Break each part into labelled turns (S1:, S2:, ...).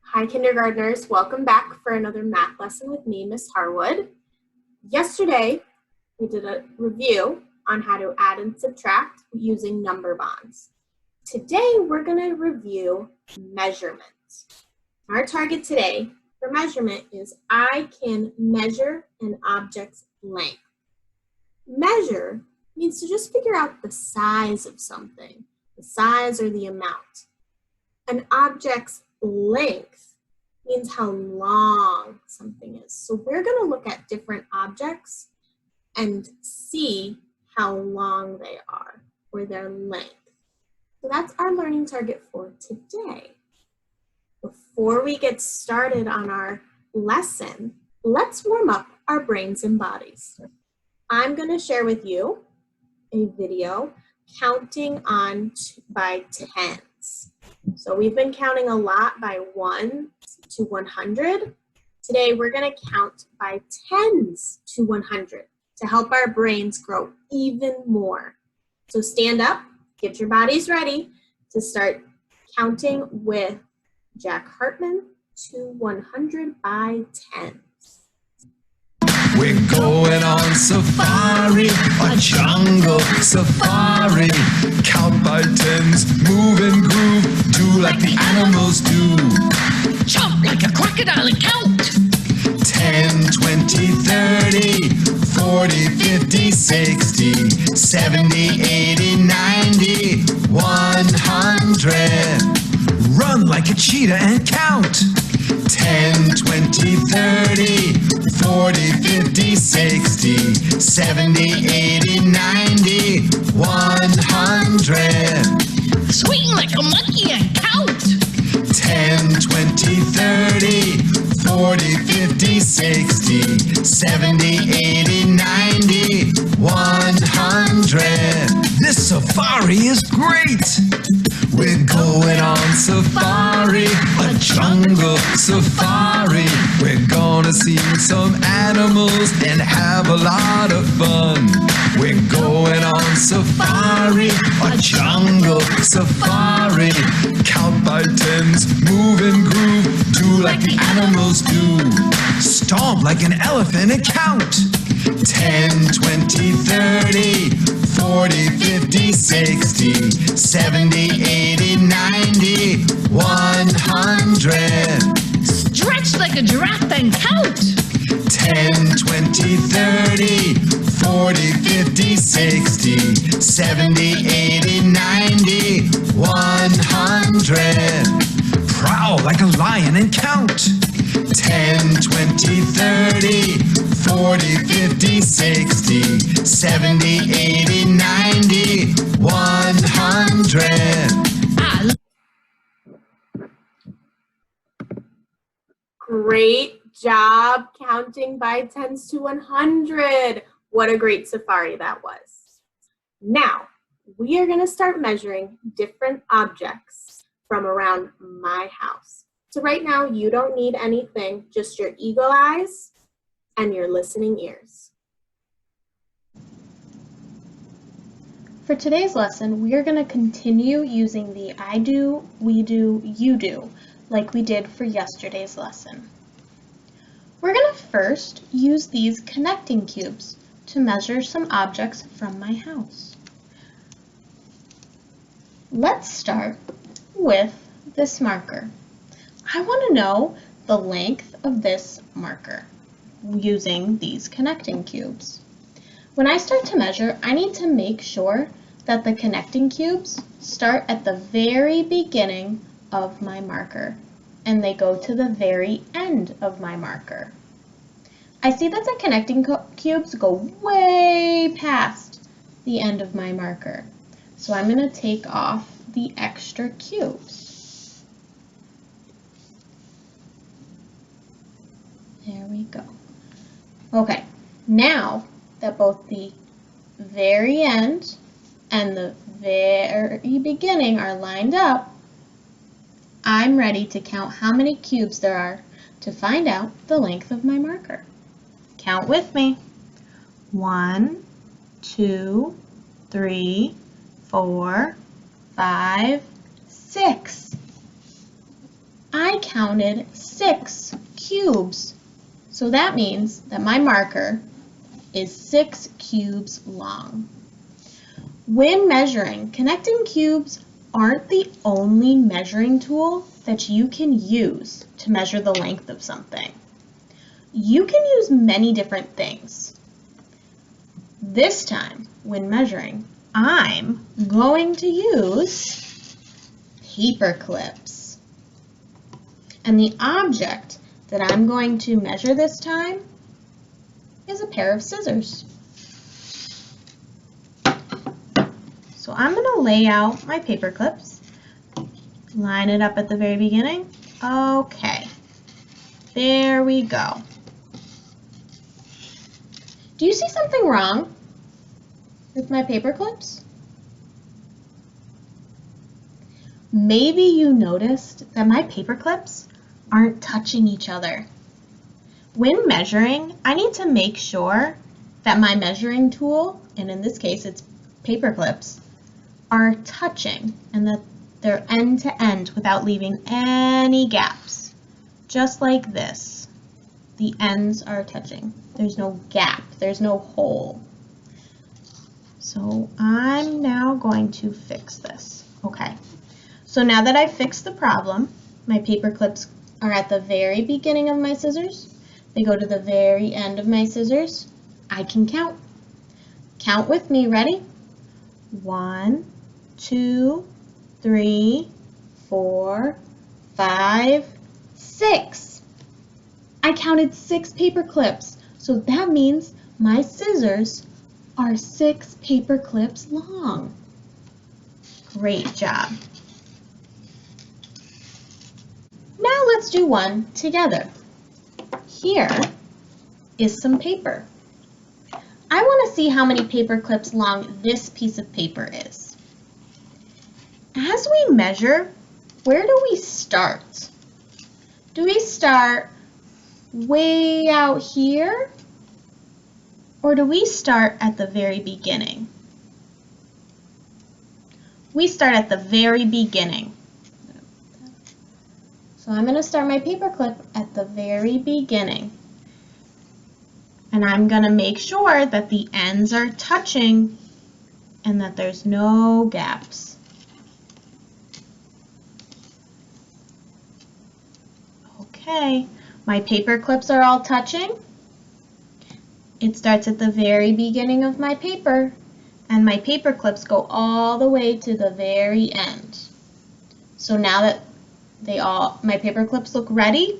S1: Hi, kindergartners. Welcome back for another math lesson with me, Miss Harwood. Yesterday, we did a review on how to add and subtract using number bonds. Today, we're going to review measurements. Our target today for measurement is I can measure an object's length. Measure means to just figure out the size of something, the size or the amount. An object's length means how long something is. So we're going to look at different objects and see how long they are, or their length. So that's our learning target for today. Before we get started on our lesson, let's warm up our brains and bodies. I'm going to share with you a video counting on by tens. So we've been counting a lot by 1 to 100. Today we're going to count by tens to 100 to help our brains grow even more. So stand up, get your bodies ready to start counting with Jack Hartman to 100 by tens.
S2: We're going on safari, a jungle safari. Count by tens, move and groove, do like the animals do.
S3: Jump like a crocodile and count.
S2: 10, 20, 30, 40, 50, 60, 70, 80, 90, 100. Run like a cheetah and count. 10, 20, 30, 40, 50, 60, 70, 80, 90, 100.
S3: Swing like a monkey and count.
S2: 10, 20, 30, 40, 50, 60, 70, 80, 90, 100. This safari is great! We're going on safari, a jungle safari. We're gonna see some animals and have a lot of fun. We're going on safari, a jungle safari. Count by tens, move and groove, do like the animals do. Stomp like an elephant and count. 10, 20, 30, 40, 50, 60, 70, 80, 90, 100.
S3: Stretch like a giraffe and count.
S2: 10, 20, 30, 40, 50, 60, 70, 80, 90, 100. Prowl like a lion and count. 10, 20, 30, 40, 50, 60, 70, 80, 90, 100.
S1: Great job counting by tens to 100. What a great safari that was. Now, we are going to start measuring different objects from around my house. So right now, you don't need anything, just your eagle eyes and your listening ears. For today's lesson, we are going to continue using the I do, we do, you do, like we did for yesterday's lesson. We're going to first use these connecting cubes to measure some objects from my house. Let's start with this marker. I want to know the length of this marker using these connecting cubes. When I start to measure, I need to make sure that the connecting cubes start at the very beginning of my marker and they go to the very end of my marker. I see that the connecting cubes go way past the end of my marker. So I'm going to take off the extra cubes. There we go. Okay, now that both the very end and the very beginning are lined up, I'm ready to count how many cubes there are to find out the length of my marker. Count with me. 1, 2, 3, 4, 5, 6. I counted 6 cubes. So that means that my marker is 6 cubes long. When measuring, connecting cubes aren't the only measuring tool that you can use to measure the length of something. You can use many different things. This time, when measuring, I'm going to use paper clips. And the object that I'm going to measure this time is a pair of scissors. So I'm going to lay out my paper clips, line it up at the very beginning. Okay, there we go. Do you see something wrong with my paper clips? Maybe you noticed that my paper clips aren't touching each other. When measuring, I need to make sure that my measuring tool, and in this case it's paper clips, are touching and that they're end to end without leaving any gaps. Just like this. The ends are touching. There's no gap. There's no hole. So I'm now going to fix this. Okay. So now that I've fixed the problem, my paper clips are at the very beginning of my scissors. They go to the very end of my scissors. I can count. Count with me. Ready? 1, 2, 3, 4, 5, 6. I counted 6 paper clips, so that means my scissors are 6 paper clips long. Great job. Now let's do one together. Here is some paper. I want to see how many paper clips long this piece of paper is. As we measure, where do we start? Do we start way out here? Or do we start at the very beginning? We start at the very beginning. So I'm going to start my paper clip at the very beginning. And I'm going to make sure that the ends are touching and that there's no gaps. Okay, my paper clips are all touching. It starts at the very beginning of my paper, and my paper clips go all the way to the very end. So now that my paper clips look ready,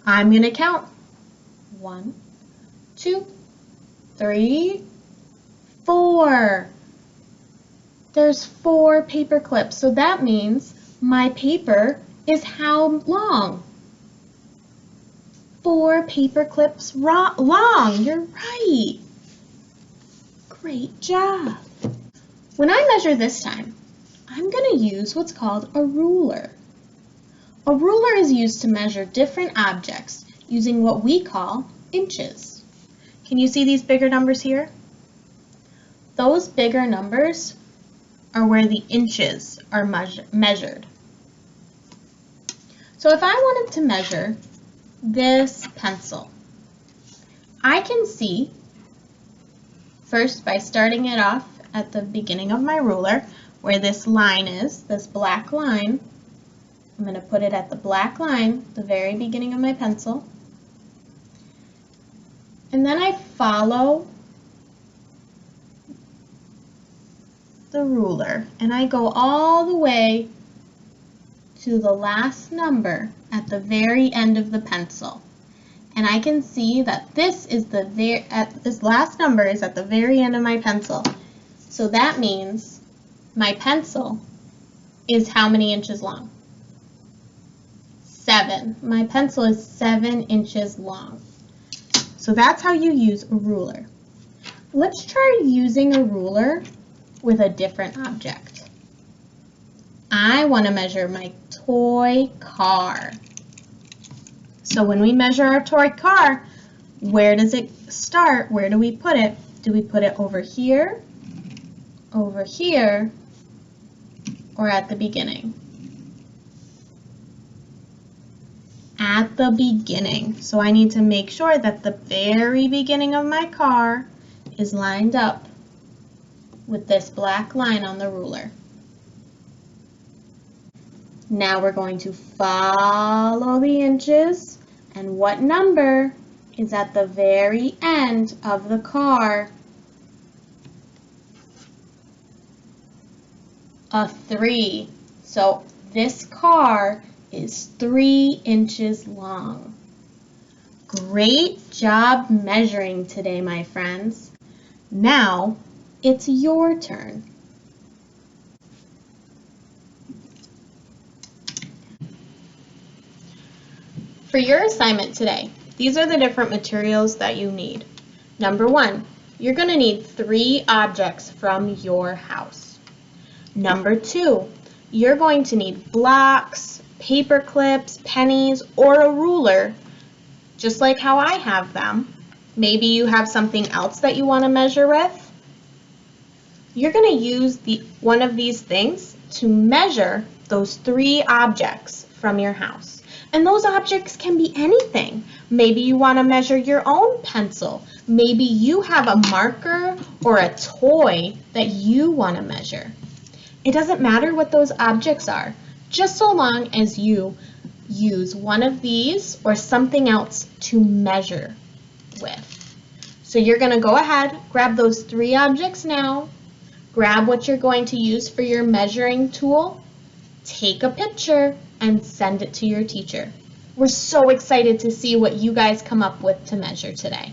S1: I'm going to count. 1, 2, 3, 4. There's 4 paper clips, so that means my paper is how long? 4 paper clips long. You're right. Great job. When I measure this time, I'm going to use what's called a ruler. A ruler is used to measure different objects using what we call inches. Can you see these bigger numbers here? Those bigger numbers are where the inches are measured. So if I wanted to measure this pencil, I can see first by starting it off at the beginning of my ruler where this line is, this black line. I'm going to put it at the black line, the very beginning of my pencil. And then I follow the ruler and I go all the way to the last number at the very end of the pencil. And I can see that this last number is at the very end of my pencil. So that means my pencil is how many inches long? 7. My pencil is 7 inches long. So that's how you use a ruler. Let's try using a ruler with a different object. I want to measure my toy car. So when we measure our toy car, where does it start? Where do we put it? Do we put it over here, or at the beginning? at the beginning. So I need to make sure that the very beginning of my car is lined up with this black line on the ruler. Now we're going to follow the inches, and what number is at the very end of the car? A 3. So this car is 3 inches long. Great job measuring today, my friends. Now it's your turn. For your assignment today, these are the different materials that you need. Number 1, you're going to need 3 objects from your house. Number 2, you're going to need blocks, paper clips, pennies, or a ruler, just like how I have them. Maybe you have something else that you want to measure with. You're going to use one of these things to measure those 3 objects from your house. And those objects can be anything. Maybe you want to measure your own pencil. Maybe you have a marker or a toy that you want to measure. It doesn't matter what those objects are, just so long as you use one of these or something else to measure with. So you're going to go ahead, grab those 3 objects now, grab what you're going to use for your measuring tool, take a picture, and send it to your teacher. We're so excited to see what you guys come up with to measure today.